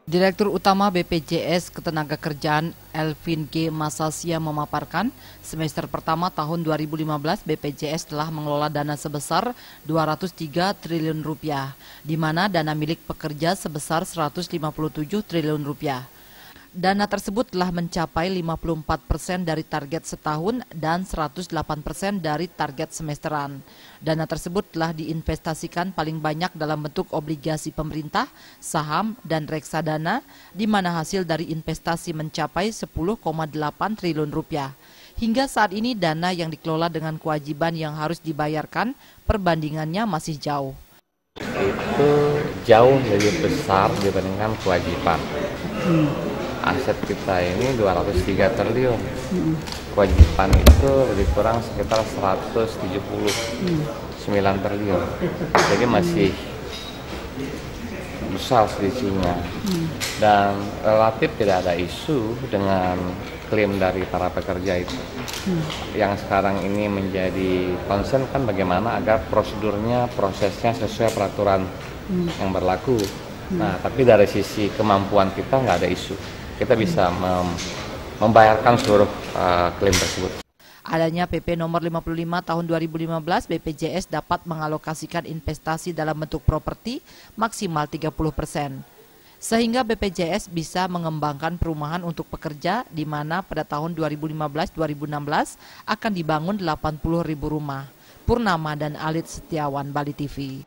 Direktur Utama BPJS Ketenagakerjaan Elvin G. Masasia memaparkan, semester pertama tahun 2015 BPJS telah mengelola dana sebesar 203 triliun rupiah, di mana dana milik pekerja sebesar 157 triliun rupiah. Dana tersebut telah mencapai 54% dari target setahun dan 108% dari target semesteran. Dana tersebut telah diinvestasikan paling banyak dalam bentuk obligasi pemerintah, saham, dan reksadana, di mana hasil dari investasi mencapai 10,8 triliun rupiah. Hingga saat ini dana yang dikelola dengan kewajiban yang harus dibayarkan, perbandingannya masih jauh. Itu jauh lebih besar dibandingkan kewajiban. Aset kita ini 203 triliun. Kewajiban itu lebih kurang sekitar 179 triliun. Jadi masih besar selisihnya. Dan relatif tidak ada isu dengan klaim dari para pekerja itu. Yang sekarang ini menjadi concern kan bagaimana agar prosesnya sesuai peraturan yang berlaku. Nah, tapi dari sisi kemampuan kita nggak ada isu. Kita bisa membayarkan seluruh klaim tersebut. Adanya PP nomor 55 tahun 2015, BPJS dapat mengalokasikan investasi dalam bentuk properti maksimal 30%. Sehingga BPJS bisa mengembangkan perumahan untuk pekerja, di mana pada tahun 2015-2016 akan dibangun 80.000 rumah. Purnama dan Alit Setiawan, Bali TV.